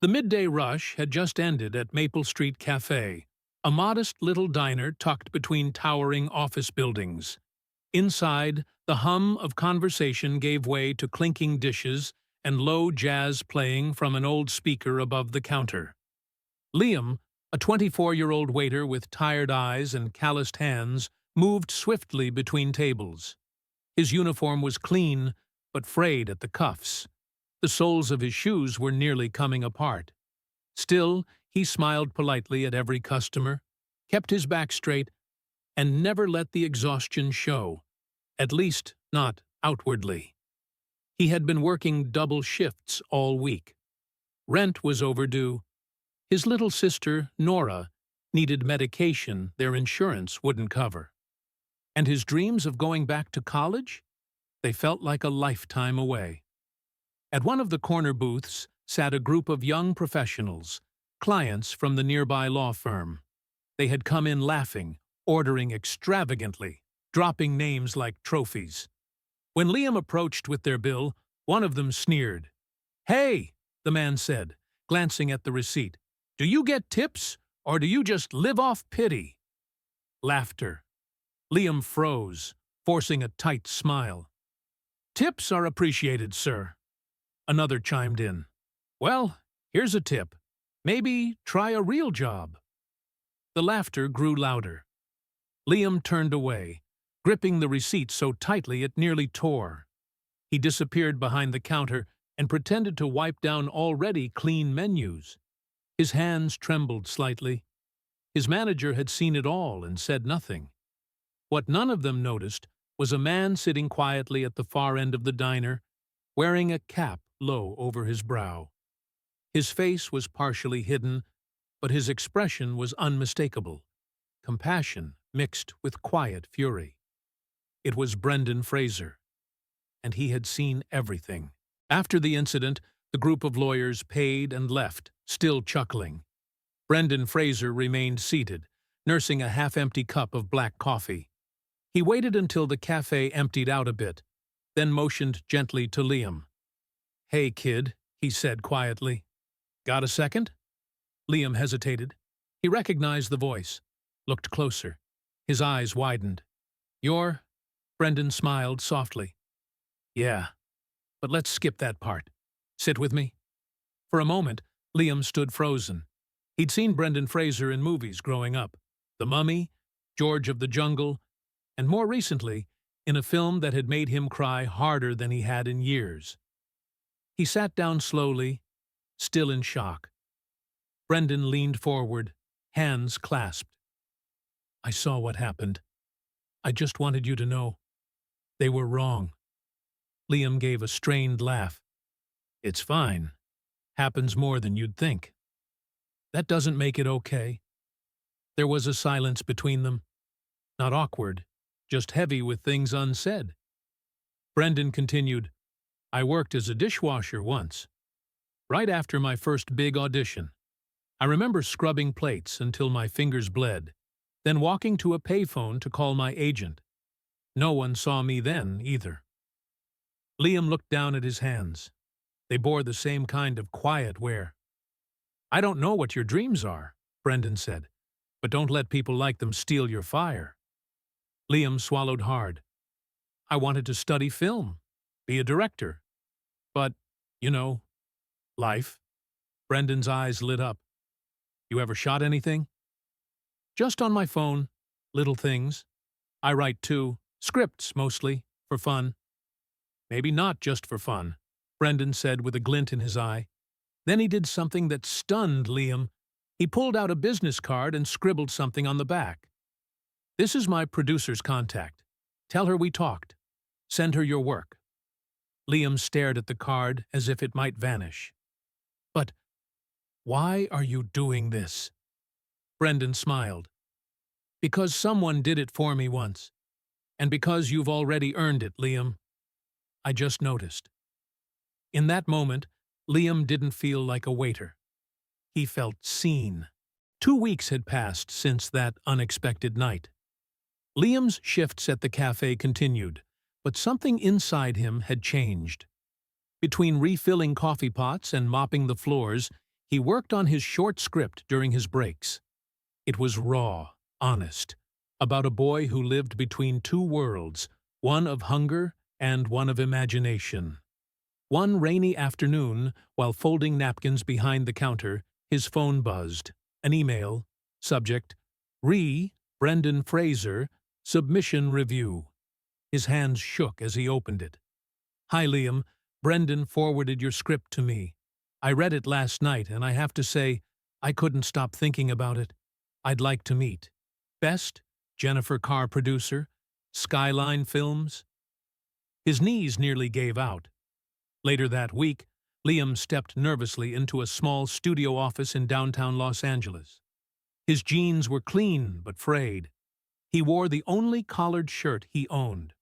The midday rush had just ended at Maple Street Cafe, a modest little diner tucked between towering office buildings. Inside, the hum of conversation gave way to clinking dishes and low jazz playing from an old speaker above the counter. Liam, a 24-year-old waiter with tired eyes and calloused hands, moved swiftly between tables. His uniform was clean, but frayed at the cuffs. The soles of his shoes were nearly coming apart. Still, he smiled politely at every customer, kept his back straight, and never let the exhaustion show, at least not outwardly. He had been working double shifts all week. Rent was overdue. His little sister, Nora, needed medication their insurance wouldn't cover. And his dreams of going back to college? They felt like a lifetime away. At one of the corner booths sat a group of young professionals, clients from the nearby law firm. They had come in laughing, ordering extravagantly, dropping names like trophies. When Liam approached with their bill, one of them sneered. "Hey," the man said, glancing at the receipt, "do you get tips, or do you just live off pity?" Laughter. Liam froze, forcing a tight smile. "Tips are appreciated, sir." Another chimed in. "Well, here's a tip. Maybe try a real job." The laughter grew louder. Liam turned away, gripping the receipt so tightly it nearly tore. He disappeared behind the counter and pretended to wipe down already clean menus. His hands trembled slightly. His manager had seen it all and said nothing. What none of them noticed was a man sitting quietly at the far end of the diner, wearing a cap low over his brow. His face was partially hidden, but his expression was unmistakable, compassion mixed with quiet fury. It was Brendan Fraser, and he had seen everything. After the incident, the group of lawyers paid and left, still chuckling. Brendan Fraser remained seated, nursing a half-empty cup of black coffee. He waited until the cafe emptied out a bit, then motioned gently to Liam. "Hey, kid," he said quietly. "Got a second?" Liam hesitated. He recognized the voice, looked closer. His eyes widened. "You're—" Brendan smiled softly. "Yeah, but let's skip that part. Sit with me." For a moment, Liam stood frozen. He'd seen Brendan Fraser in movies growing up, The Mummy, George of the Jungle, and more recently, in a film that had made him cry harder than he had in years. He sat down slowly, still in shock. Brendan leaned forward, hands clasped. "I saw what happened. I just wanted you to know. They were wrong." Liam gave a strained laugh. "It's fine. Happens more than you'd think." "That doesn't make it okay." There was a silence between them. Not awkward, just heavy with things unsaid. Brendan continued, "I worked as a dishwasher once, right after my first big audition. I remember scrubbing plates until my fingers bled, then walking to a payphone to call my agent. No one saw me then, either." Liam looked down at his hands. They bore the same kind of quiet wear. "I don't know what your dreams are," Brendan said, "but don't let people like them steal your fire." Liam swallowed hard. "I wanted to study film, be a director. But, you know, life." Brendan's eyes lit up. "You ever shot anything?" "Just on my phone. Little things. I write too. Scripts, mostly, for fun." "Maybe not just for fun," Brendan said with a glint in his eye. Then he did something that stunned Liam. He pulled out a business card and scribbled something on the back. "This is my producer's contact. Tell her we talked. Send her your work." Liam stared at the card as if it might vanish. "But why are you doing this?" Brendan smiled. "Because someone did it for me once. And because you've already earned it, Liam. I just noticed." In that moment, Liam didn't feel like a waiter. He felt seen. 2 weeks had passed since that unexpected night. Liam's shifts at the cafe continued, but something inside him had changed. Between refilling coffee pots and mopping the floors, He worked on his short script during his breaks. It was raw, honest, about a boy who lived between two worlds, one of hunger and one of imagination. One rainy afternoon, while folding napkins behind the counter, his phone buzzed. An email. Subject: Brendan Fraser, Submission Review. His hands shook as he opened it. "Hi, Liam. Brendan forwarded your script to me. I read it last night, and I have to say, I couldn't stop thinking about it. I'd like to meet. Best, Jennifer Carr producer, Skyline Films." His knees nearly gave out. Later that week, Liam stepped nervously into a small studio office in downtown Los Angeles. His jeans were clean but frayed. He wore the only collared shirt he owned.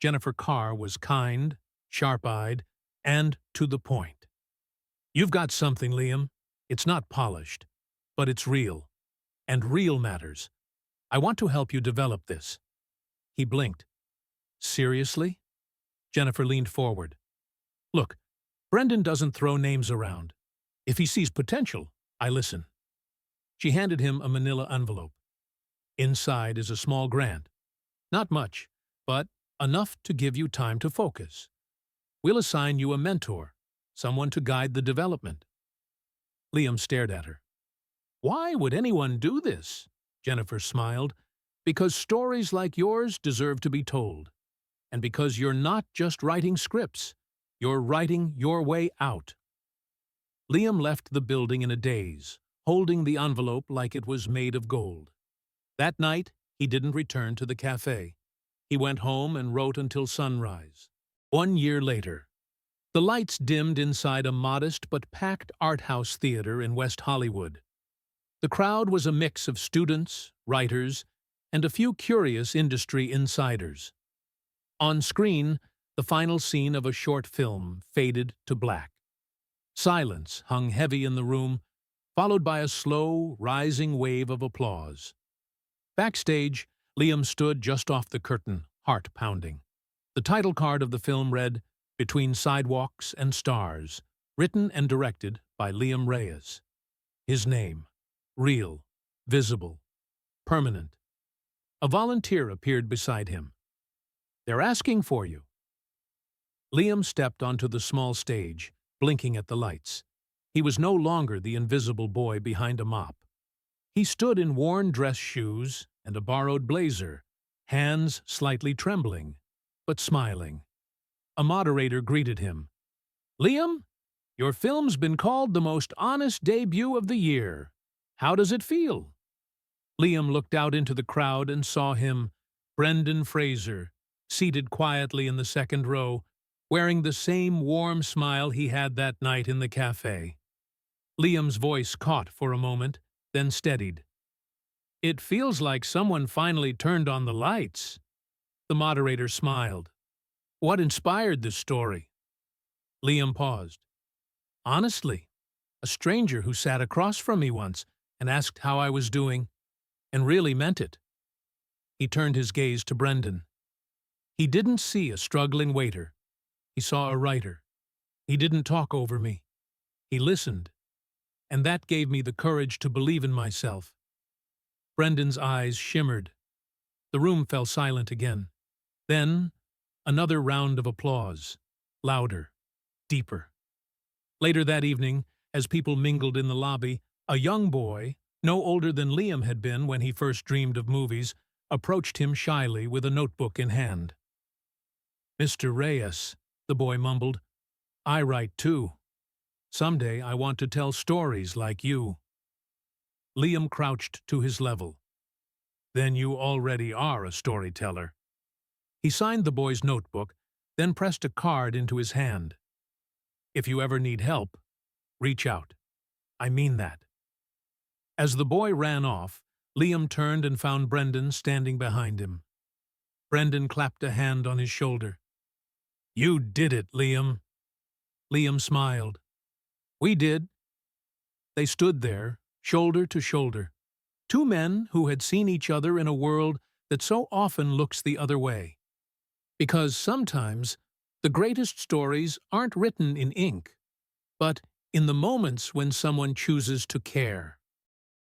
Jennifer Carr was kind, sharp-eyed, and to the point. "You've got something, Liam. It's not polished, but it's real. And real matters. I want to help you develop this." He blinked. "Seriously?" Jennifer leaned forward. "Look, Brendan doesn't throw names around. If he sees potential, I listen." She handed him a manila envelope. Inside is a small grant. Not much, but enough to give you time to focus. We'll assign you a mentor, someone to guide the development. Liam stared at her. "Why would anyone do this?" Jennifer smiled. "Because stories like yours deserve to be told. And because you're not just writing scripts, you're writing your way out." Liam left the building in a daze, holding the envelope like it was made of gold. That night, he didn't return to the cafe. He went home and wrote until sunrise. 1 year later, the lights dimmed inside a modest but packed art house theater in West Hollywood. The crowd was a mix of students, writers, and a few curious industry insiders. On screen, the final scene of a short film faded to black. Silence hung heavy in the room, followed by a slow, rising wave of applause. Backstage, Liam stood just off the curtain, heart pounding. The title card of the film read, "Between Sidewalks and Stars," written and directed by Liam Reyes. His name: real, visible, permanent. A volunteer appeared beside him. "They're asking for you." Liam stepped onto the small stage, blinking at the lights. He was no longer the invisible boy behind a mop. He stood in worn dress shoes and a borrowed blazer, hands slightly trembling, but smiling. A moderator greeted him. "Liam, your film's been called the most honest debut of the year. How does it feel?" Liam looked out into the crowd and saw him, Brendan Fraser, seated quietly in the second row, wearing the same warm smile he had that night in the cafe. Liam's voice caught for a moment, then steadied. "It feels like someone finally turned on the lights." The moderator smiled. "What inspired this story?" Liam paused. "Honestly, a stranger who sat across from me once and asked how I was doing, and really meant it." He turned his gaze to Brendan. He didn't see a struggling waiter. He saw a writer. He didn't talk over me. He listened. And that gave me the courage to believe in myself. Brendan's eyes shimmered. The room fell silent again. Then, another round of applause. Louder. Deeper. Later that evening, as people mingled in the lobby, a young boy, no older than Liam had been when he first dreamed of movies, approached him shyly with a notebook in hand. "Mr. Reyes," the boy mumbled, "I write too. Someday I want to tell stories like you." Liam crouched to his level. "Then you already are a storyteller." He signed the boy's notebook, then pressed a card into his hand. "If you ever need help, reach out. I mean that." As the boy ran off, Liam turned and found Brendan standing behind him. Brendan clapped a hand on his shoulder. "You did it, Liam." Liam smiled. "We did." They stood there, shoulder to shoulder, two men who had seen each other in a world that so often looks the other way. Because sometimes the greatest stories aren't written in ink, but in the moments when someone chooses to care.